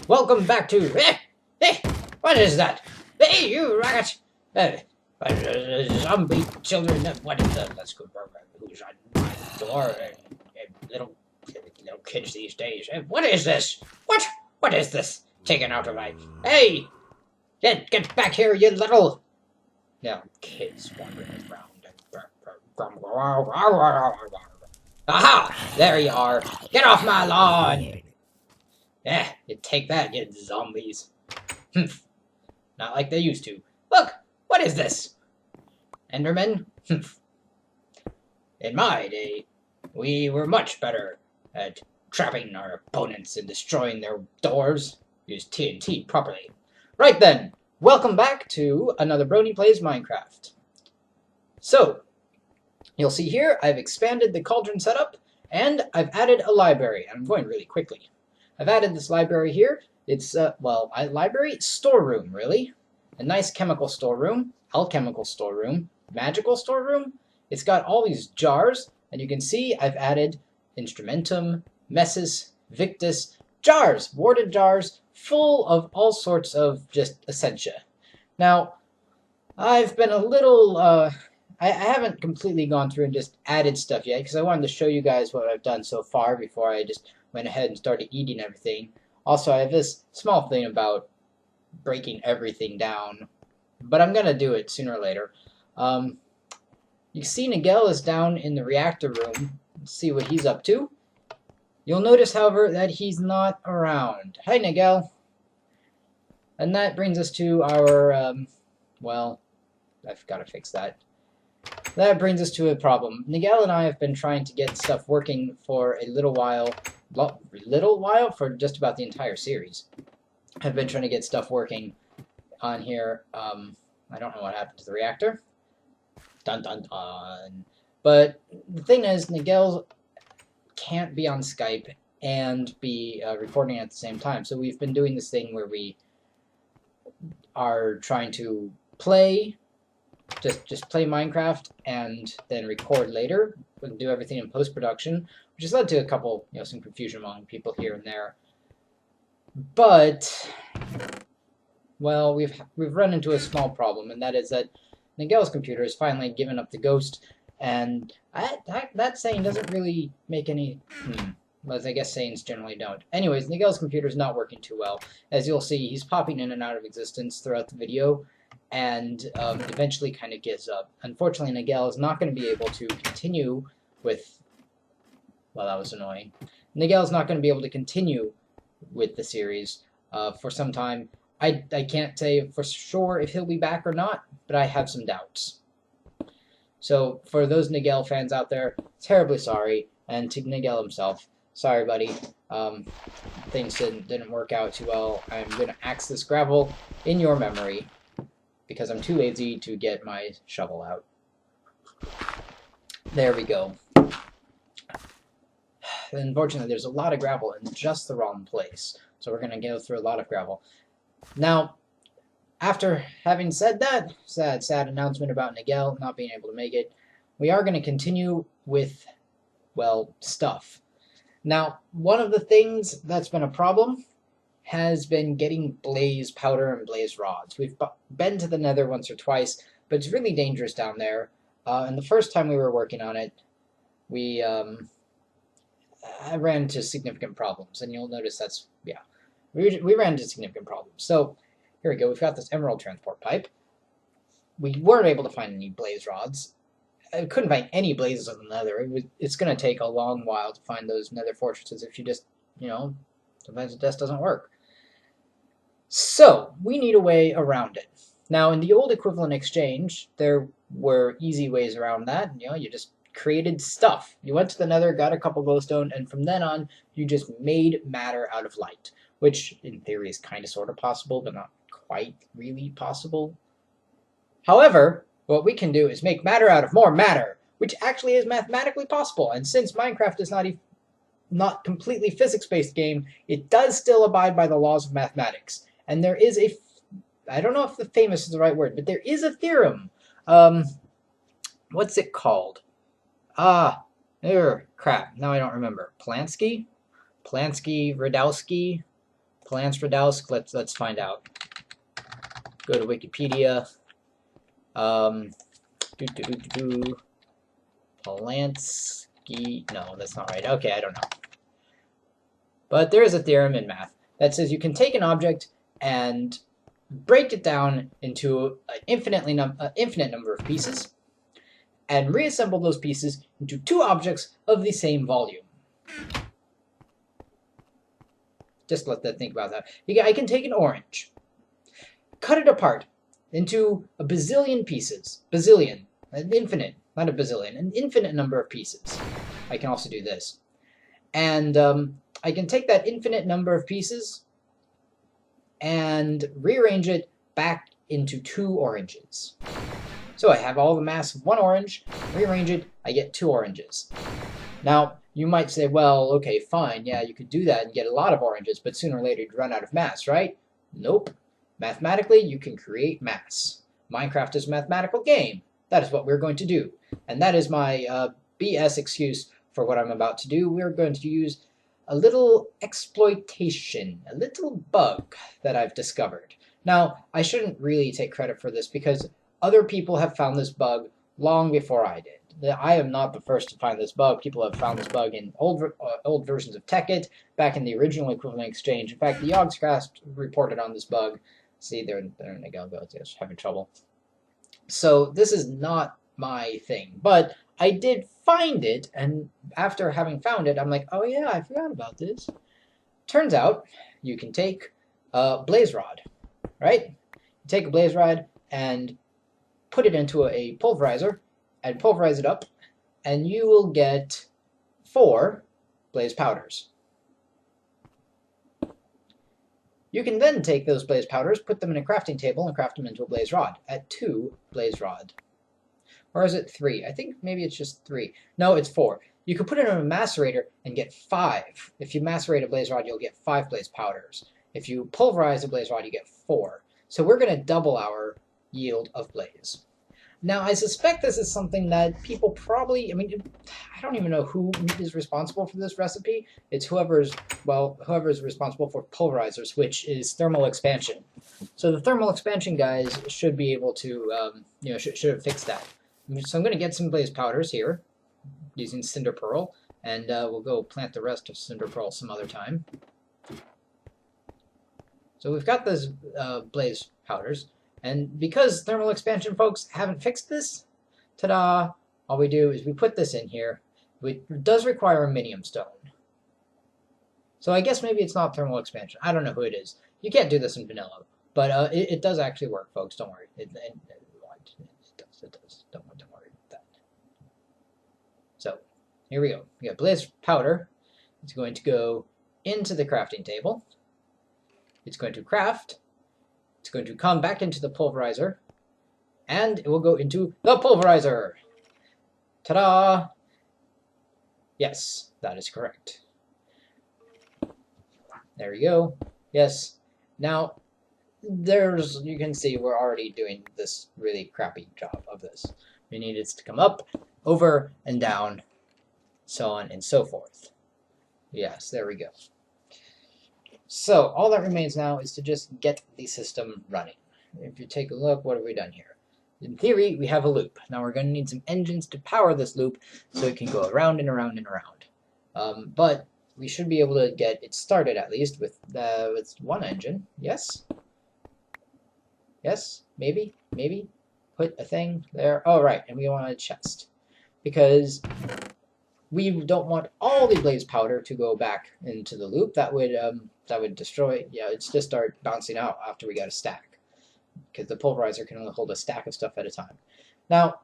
welcome back to... what is that? Hey, you rabbit! Zombie children, what is that? Let's go, who's on my door? Little kids these days. What is this? What is this? Taken out of my... Hey! Get back here, you little... Now, kids wandering around. Aha! There you are. Get off my lawn! You take that, you zombies. Not like they used to. Look! What is this? Endermen? In my day, we were much better at trapping our opponents and destroying their doors. Use TNT properly. Right then, welcome back to another Brony Plays Minecraft. So, you'll see here, I've expanded the cauldron setup, and I've added a library. I'm going really quickly. I've added this library here. It's, library? Storeroom, really. A nice chemical storeroom, alchemical storeroom, magical storeroom. It's got all these jars, and you can see I've added instrumentum, messes, victus, jars, warded jars, full of all sorts of just essentia. Now, I've been a little, I haven't completely gone through and just added stuff yet, because I wanted to show you guys what I've done so far before I just went ahead and started eating everything. Also, I have this small thing about breaking everything down, but I'm going to do it sooner or later. You see Nagel is down in the reactor room. Let's see what he's up to. You'll notice, however, that he's not around. Hi, Nagel. And that brings us to our, well, I've got to fix that. That brings us to a problem. Nagel and I have been trying to get stuff working for a little while, for just about the entire series. I've been trying to get stuff working on here. I don't know what happened to the reactor. Dun dun dun. But the thing is, Nagel can't be on Skype and be recording at the same time. So we've been doing this thing where we are trying to play, just play Minecraft and then record later and do everything in post-production, which has led to a couple, some confusion among people here and there. But, well, we've run into a small problem, and that is that Nagel's computer has finally given up the ghost, and that saying doesn't really make any, as I guess sayings generally don't. Anyways, Nagel's computer is not working too well. As you'll see, he's popping in and out of existence throughout the video, and eventually kind of gives up. Unfortunately, Nagel is not going to be able to continue with, well, that was annoying. Nagel is not going to be able to continue with the series for some time. I can't say for sure if he'll be back or not, but I have some doubts. So for those Nagel fans out there, terribly sorry, and to Nagel himself, sorry buddy, things didn't work out too well. I'm going to axe this gravel in your memory, because I'm too lazy to get my shovel out. There we go. Unfortunately, there's a lot of gravel in just the wrong place, so we're going to go through a lot of gravel. Now, after having said that, sad announcement about Nagel not being able to make it, we are going to continue with, well, stuff. Now, one of the things that's been a problem has been getting blaze powder and blaze rods. We've been to the Nether once or twice, but it's really dangerous down there. And the first time we were working on it, I ran into significant problems, and you'll notice that's, yeah, we ran into significant problems. So, here we go, we've got this emerald transport pipe. We weren't able to find any blaze rods. I couldn't find any blazes of the Nether. It's going to take a long while to find those Nether fortresses if you just, sometimes it just doesn't work. So, we need a way around it. Now, in the old equivalent exchange, there were easy ways around that. You just created stuff. You went to the Nether, got a couple glowstone, and from then on, you just made matter out of light, which in theory is kind of sort of possible, but not quite really possible. However, what we can do is make matter out of more matter, which actually is mathematically possible. And since Minecraft is not completely physics-based game, it does still abide by the laws of mathematics. And there is a, I don't know if the famous is the right word, but there is a theorem. What's it called? Crap, now I don't remember. Plansky, Radowski, Palanstradowsk, let's find out. Go to Wikipedia. Polanski, no, that's not right. Okay, I don't know. But there is a theorem in math that says you can take an object and break it down into an infinite number of pieces and reassemble those pieces into two objects of the same volume. Just let that think about that. I can take an orange, cut it apart into a bazillion pieces. Bazillion. An infinite, not a bazillion. An infinite number of pieces. I can also do this. And I can take that infinite number of pieces and rearrange it back into two oranges. So I have all the mass of one orange, rearrange it, I get two oranges. Now, you might say, well, okay, fine, yeah, you could do that and get a lot of oranges, but sooner or later you'd run out of mass, right? Nope. Mathematically, you can create mass. Minecraft is a mathematical game. That is what we're going to do. And that is my BS excuse for what I'm about to do. We're going to use a little exploitation, a little bug that I've discovered. Now, I shouldn't really take credit for this because other people have found this bug long before I did. I am not the first to find this bug. People have found this bug in old versions of TechIt, back in the original equivalent exchange. In fact, the Yogscast reported on this bug. See, they're in Nagel Navari, just having trouble. So this is not my thing, but I did find it, and after having found it, I'm like, oh yeah, I forgot about this. Turns out you can take a blaze rod, right? You take a blaze rod and put it into a pulverizer and pulverize it up, and you will get 4 blaze powders. You can then take those blaze powders, put them in a crafting table, and craft them into a blaze rod at 2 blaze rod. Or is it 3? I think maybe it's just 3. No, it's 4. You can put it in a macerator and get 5. If you macerate a blaze rod, you'll get 5 blaze powders. If you pulverize a blaze rod, you get 4. So we're going to double our yield of blaze. Now, I suspect this is something that people probably, I don't even know who is responsible for this recipe. It's whoever's responsible for pulverizers, which is thermal expansion. So the thermal expansion guys should be able to, should have fixed that. So I'm going to get some blaze powders here using cinder pearl, and we'll go plant the rest of cinder pearl some other time. So we've got those blaze powders. And because thermal expansion folks haven't fixed this, ta-da, all we do is we put this in here. It does require a minium stone. So I guess maybe it's not thermal expansion. I don't know who it is. You can't do this in vanilla. But it does actually work, folks. Don't worry. It does. Don't worry about that. So here we go. We got blaze powder. It's going to go into the crafting table. It's going to craft. It's going to come back into the pulverizer, and it will go into the pulverizer. Ta-da! Yes, that is correct. There we go. Yes. Now, you can see we're already doing this really crappy job of this. We need it to come up, over, and down, so on and so forth. Yes, there we go. So all that remains now is to just get the system running. If you take a look, what have we done here? In theory, we have a loop. Now we're going to need some engines to power this loop so it can go around and around and around. But we should be able to get it started at least with one engine. Yes? Yes? Maybe? Maybe? Put a thing there. Oh, right. And we want a chest. Because we don't want all the blaze powder to go back into the loop. That would destroy. Yeah, it's just start bouncing out after we got a stack, because the pulverizer can only hold a stack of stuff at a time. Now,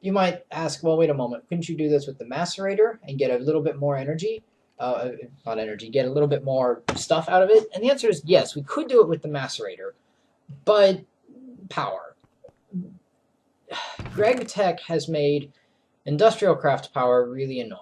you might ask, well, wait a moment, couldn't you do this with the macerator and get a little bit more energy? Not energy, get a little bit more stuff out of it? And the answer is yes, we could do it with the macerator, but power. Greg Tech has made industrial craft power really annoying.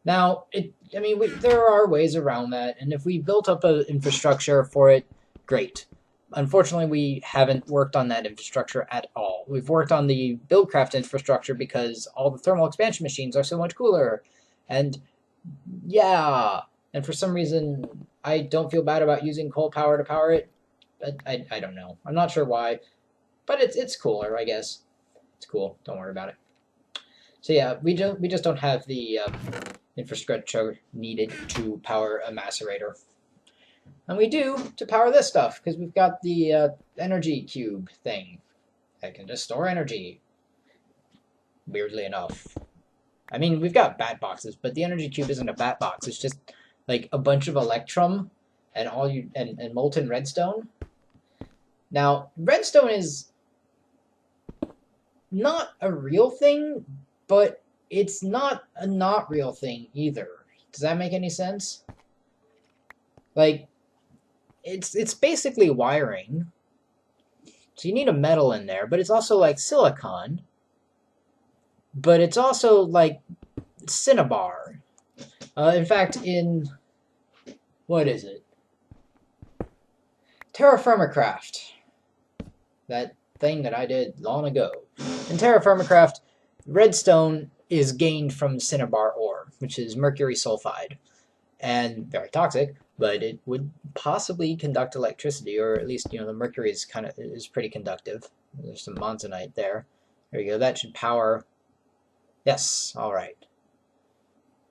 Now, there are ways around that, and if we built up an infrastructure for it, great. Unfortunately, we haven't worked on that infrastructure at all. We've worked on the Buildcraft infrastructure because all the thermal expansion machines are so much cooler. And yeah, and for some reason, I don't feel bad about using coal power to power it, but I don't know. I'm not sure why, but it's cooler, I guess. It's cool. Don't worry about it. So yeah, we just don't have the infrastructure needed to power a macerator. And we do to power this stuff, because we've got the energy cube thing that can just store energy, weirdly enough. I mean, we've got bat boxes, but the energy cube isn't a bat box. It's just like a bunch of electrum and and molten redstone. Now, redstone is not a real thing, but it's not a not real thing either. Does that make any sense? Like, it's basically wiring. So you need a metal in there, but it's also like silicon. But it's also like cinnabar. In fact, in what is it? Terra Firma Craft. That thing that I did long ago. In Terra Firma Craft, redstone is gained from cinnabar ore, which is mercury sulfide. And very toxic, but it would possibly conduct electricity, or at least, the mercury is pretty conductive. There's some monzonite there. There you go. That should power. Yes, all right.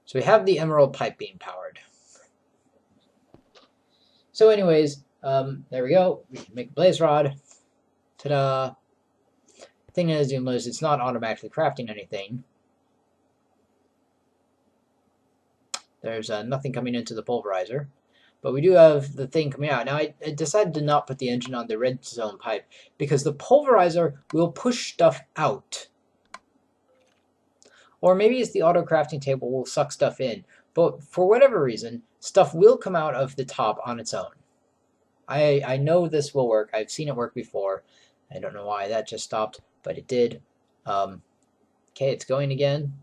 So we have the emerald pipe being powered. So anyways, there we go. We can make a blaze rod. Ta-da! The thing is, you'll notice it's not automatically crafting anything. There's nothing coming into the pulverizer. But we do have the thing coming out. Now, I decided to not put the engine on the redstone pipe because the pulverizer will push stuff out. Or maybe it's the auto crafting table will suck stuff in. But for whatever reason, stuff will come out of the top on its own. I know this will work. I've seen it work before. I don't know why that just stopped, but it did. Okay, it's going again.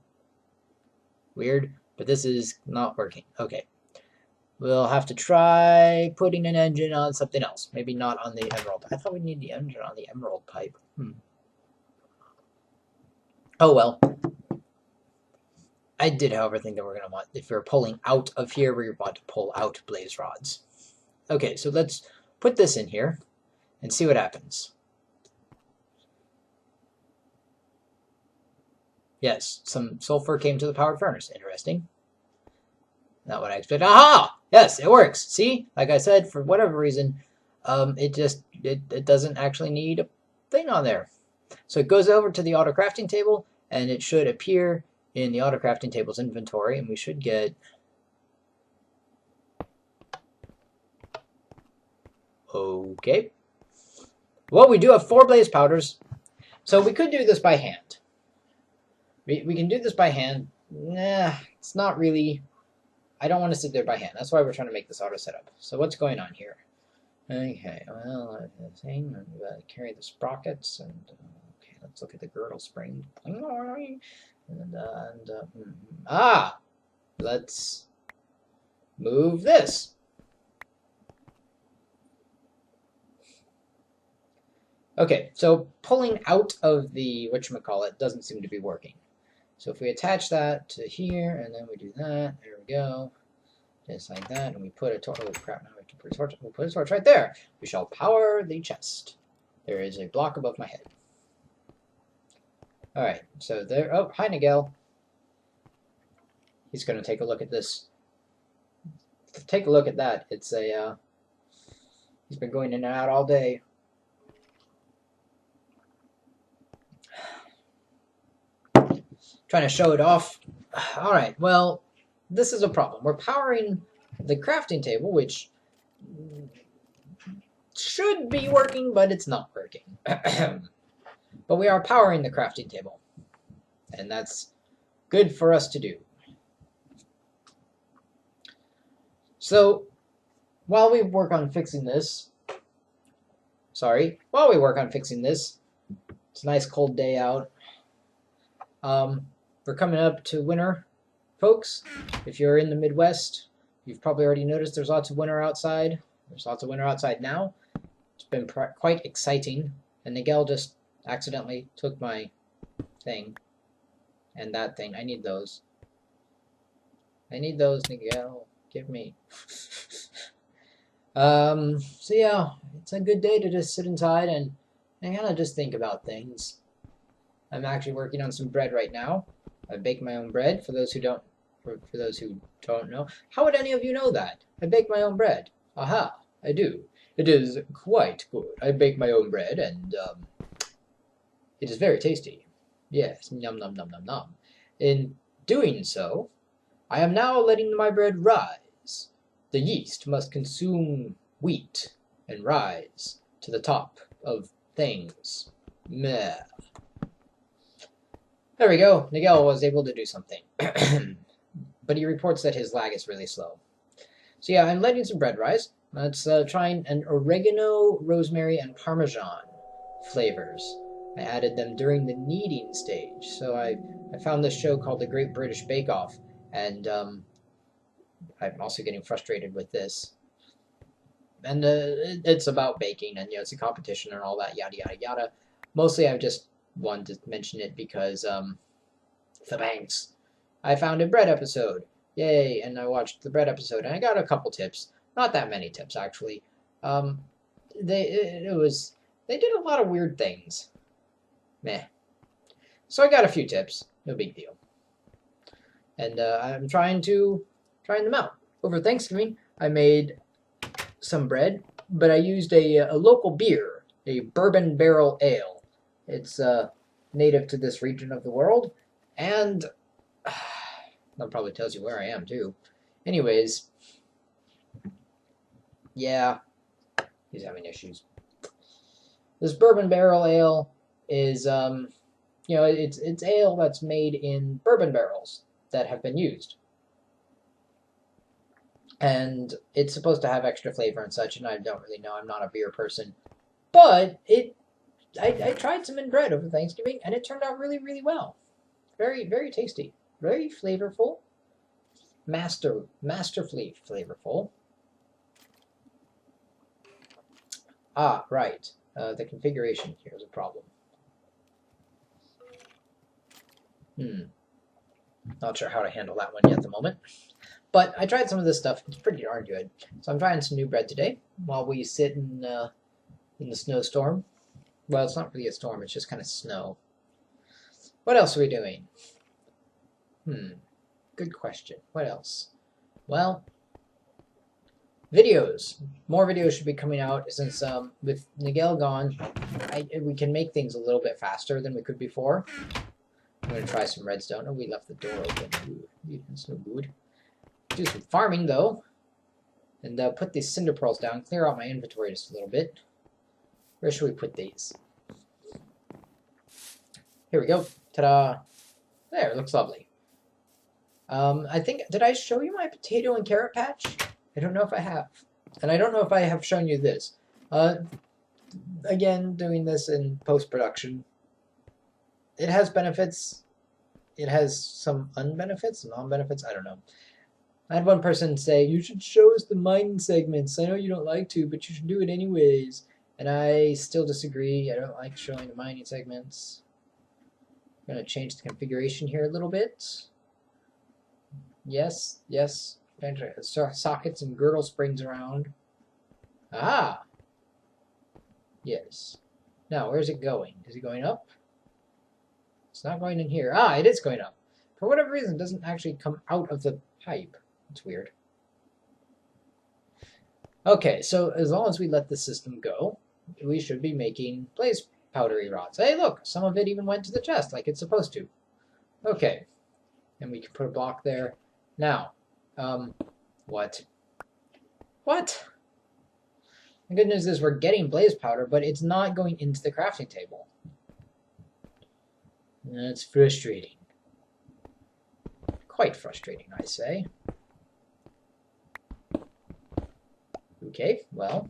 Weird, but this is not working. Okay. We'll have to try putting an engine on something else. Maybe not on the emerald. I thought we'd need the engine on the emerald pipe. Oh well. I did, however, think that we're going to want, if we're pulling out of here, we want to pull out blaze rods. Okay, so let's put this in here and see what happens. Yes, some sulfur came to the powered furnace. Interesting. Not what I expected. Aha! Yes, it works. See? Like I said, for whatever reason, it doesn't actually need a thing on there. So it goes over to the auto crafting table, and it should appear in the auto crafting table's inventory, and we should get okay. Well, we do have 4 blaze powders, so we could do this by hand. We can do this by hand. Nah, it's not really. I don't want to sit there by hand. That's why we're trying to make this auto setup. So what's going on here? Okay, well, the thing, carry the sprockets, and okay, let's look at the girdle spring. Let's move this. Okay, so pulling out of the whatchamacallit doesn't seem to be working. So if we attach that to here, and then we do that, there we go, just like that, and we put a torch, oh crap, now we have to put a torch, we'll put a torch right there. We shall power the chest. There is a block above my head. Alright, so there, oh, hi Nagel. He's going to take a look at this. Take a look at that. It's a, he's been going in and out all day. Trying to show it off. Alright, well, this is a problem. We're powering the crafting table, which should be working, but it's not working. But we are powering the crafting table, and that's good for us to do. So, while we work on fixing this, it's a nice cold day out. We're coming up to winter, folks. If you're in the Midwest, you've probably already noticed there's lots of winter outside. There's lots of winter outside now. It's been quite exciting. And Nagel just accidentally took my thing and that thing. I need those. I need those, Nagel. Give me. So yeah, it's a good day to just sit inside and kind of just think about things. I'm actually working on some bread right now. I bake my own bread. For those who don't know, how would any of you know that? I bake my own bread. Aha, I do. It is quite good. I bake my own bread, and it is very tasty. Yes, yum num num num num. In doing so, I am now letting my bread rise. The yeast must consume wheat and rise to the top of things. Meh. There we go. Nagel was able to do something. But he reports that his lag is really slow. So yeah, I'm letting some bread rise. Let's try an oregano, rosemary, and parmesan flavors. I added them during the kneading stage. So I found this show called The Great British Bake Off, and I'm also getting frustrated with this. And it's about baking, and it's a competition and all that, yada yada yada. Mostly, I just wanted to mention it because the banks. I found a bread episode, yay! And I watched the bread episode, and I got a couple tips. Not that many tips actually. They did a lot of weird things. Meh. So I got a few tips. No big deal. And I'm trying them out. Over Thanksgiving, I made some bread, but I used a local beer, a bourbon barrel ale. It's native to this region of the world, and that probably tells you where I am too. Anyways, yeah, he's having issues. This bourbon barrel ale is it's ale that's made in bourbon barrels that have been used. And it's supposed to have extra flavor and such, and I don't really know. I'm not a beer person. But I tried some in bread over Thanksgiving, and it turned out really, really well. Very, very tasty. Very flavorful. Masterfully flavorful. Ah, right. The configuration here is a problem. Not sure how to handle that one yet at the moment. But I tried some of this stuff. It's pretty darn good. So I'm trying some new bread today while we sit in the snowstorm. Well, it's not really a storm. It's just kind of snow. What else are we doing? Good question. What else? Well, videos. More videos should be coming out since with Nagel gone, we can make things a little bit faster than we could before. I'm going to try some redstone. Oh, we left the door open. Ooh, that's no good. Do some farming, though. And put these cinder pearls down. Clear out my inventory just a little bit. Where should we put these? Here we go. Ta-da! There, it looks lovely. I think, did I show you my potato and carrot patch? I don't know if I have. And I don't know if I have shown you this. Again, doing this in post-production. It has benefits. It has some unbenefits, non-benefits, I don't know. I had one person say, you should show us the mining segments. I know you don't like to, but you should do it anyways. And I still disagree. I don't like showing the mining segments. I'm going to change the configuration here a little bit. Yes. Sockets and girdle springs around. Ah! Yes. Now, where's it going? Is it going up? It's not going in here. Ah, it is going up. For whatever reason, it doesn't actually come out of the pipe. It's weird. Okay, so as long as we let the system go, we should be making blaze powdery rods. Hey, look! Some of it even went to the chest like it's supposed to. Okay. And we can put a block there. Now, what? What? The good news is we're getting blaze powder, but it's not going into the crafting table. That's frustrating. Quite frustrating, I say. Okay, well,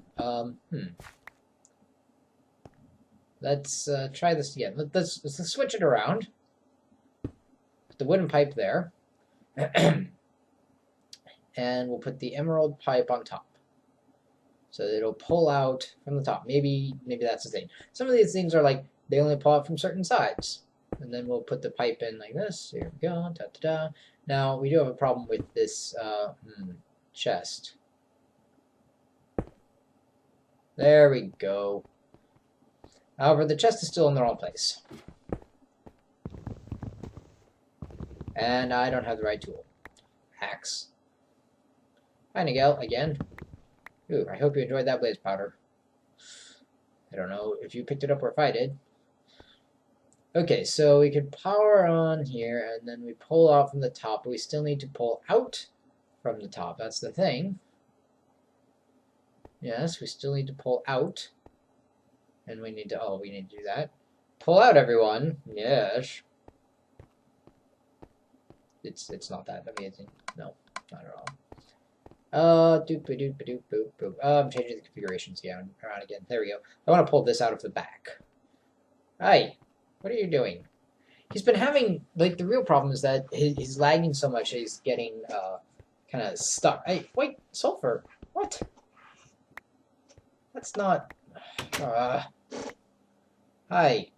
let's try this again. Let's switch it around. Put the wooden pipe there. And we'll put the emerald pipe on top. So it'll pull out from the top. Maybe that's the thing. Some of these things are like, they only pull out from certain sides. And then we'll put the pipe in like this. Here we go. Da-da-da. Now, we do have a problem with this chest. There we go. However, the chest is still in the wrong place. And I don't have the right tool. Axe. Hi, Nagel, again. Ooh, I hope you enjoyed that blaze powder. I don't know if you picked it up or if I did. Okay, so we could power on here, and then we pull out from the top, but we still need to pull out from the top. That's the thing. Yes, we still need to pull out. And we need to, oh, we need to do that. Pull out, everyone. Yes. It's not that amazing. No, not at all. Doop-a-doop-a-doop-boop-boop. I'm changing the configurations again, around again. There we go. I want to pull this out of the back. Hi, what are you doing? He's been having, like, the real problem is that he's lagging so much he's getting, kind of stuck. Hey, wait, sulfur. What? That's not, hi.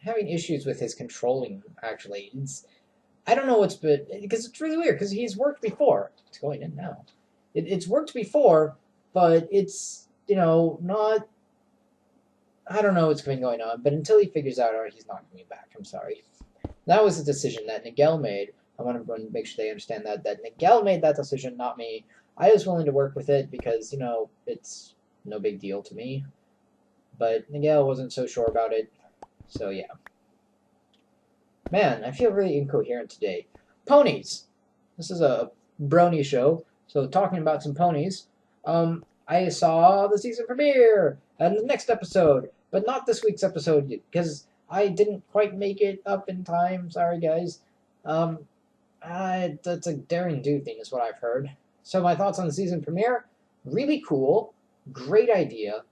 Having issues with his controlling, actually. I don't know what's been, because it's really weird, because he's worked before. It's going in now. It's worked before, but it's, you know, not, I don't know what's been going on, but until he figures out, oh, he's not coming back. I'm sorry. That was a decision that Nagel made. I want to make sure they understand that Nagel made that decision, not me. I was willing to work with it because, you know, it's no big deal to me. But Nagel wasn't so sure about it. So, yeah. Man, I feel really incoherent today. Ponies! This is a brony show, so talking about some ponies. I saw the season premiere and the next episode, but not this week's episode, because I didn't quite make it up in time. Sorry, guys. That's a daring do thing is what I've heard. So my thoughts on the season premiere, really cool, great idea.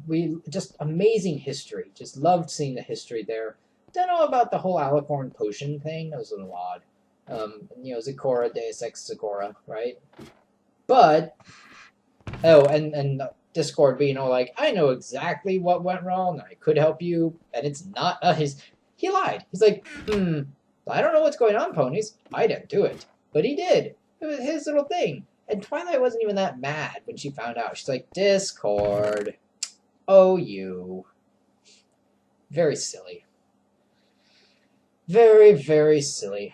We just amazing history. Just loved seeing the history there. Don't know about the whole alicorn potion thing. That was a little odd. You know, Zecora, Deus Ex Zecora, right? But oh, and Discord being all like, I know exactly what went wrong. I could help you, and it's not he lied. He's like, I don't know what's going on, ponies. I didn't do it, but he did. It was his little thing. And Twilight wasn't even that mad when she found out. She's like, Discord. Oh, you. Very silly. Very, very silly.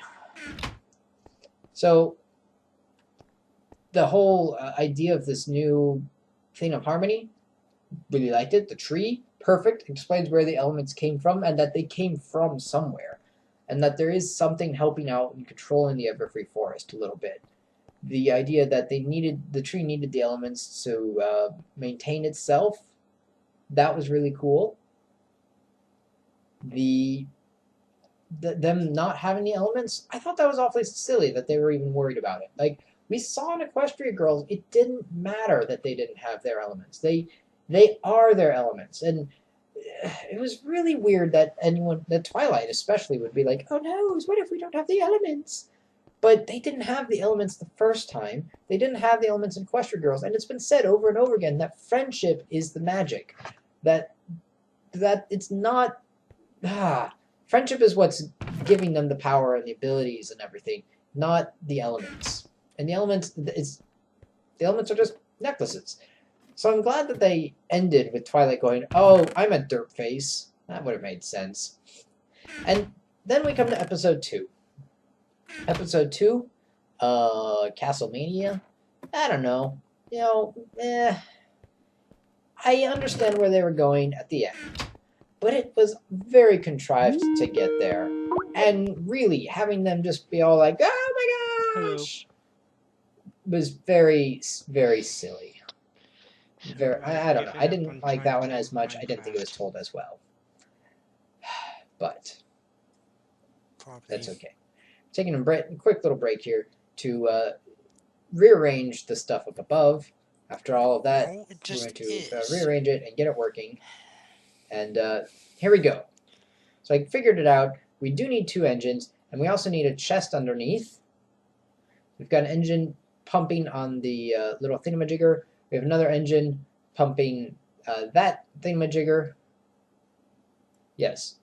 So, the whole idea of this new thing of harmony, really liked it. The tree, perfect. Explains where the elements came from and that they came from somewhere. And that there is something helping out and controlling the Everfree Forest a little bit. The idea that the tree needed the elements to maintain itself, that was really cool. Them not having the elements, I thought that was awfully silly that they were even worried about it. Like, we saw in Equestria Girls, it didn't matter that they didn't have their elements. They are their elements. And it was really weird that Twilight especially would be like, oh no, what if we don't have the elements? But they didn't have the elements the first time. They didn't have the elements in Equestria Girls. And it's been said over and over again that friendship is the magic. That it's not... friendship is what's giving them the power and the abilities and everything, not the elements. And the elements are just necklaces. So I'm glad that they ended with Twilight going, oh, I'm a dirt face. That would have made sense. And then we come to episode 2. Episode 2, Castlemania. I don't know. You know, I understand where they were going at the end. But it was very contrived to get there. And really, having them just be all like, oh my gosh! Was very, very silly. I don't know. I didn't like that one as much. I didn't think it was told as well. But that's okay. Taking a quick little break here to rearrange the stuff up above. After all of that, we're going to rearrange it and get it working. And here we go. So I figured it out. We do need 2 engines, and we also need a chest underneath. We've got an engine pumping on the little thingamajigger. We have another engine pumping that thingamajigger. Yes.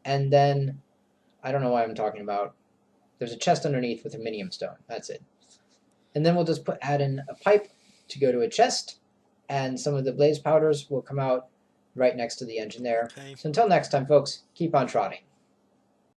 And then, I don't know why I'm talking about. There's a chest underneath with a minium stone. That's it. And then we'll just add in a pipe to go to a chest, and some of the blaze powders will come out right next to the engine there. Okay. So until next time, folks, keep on trotting.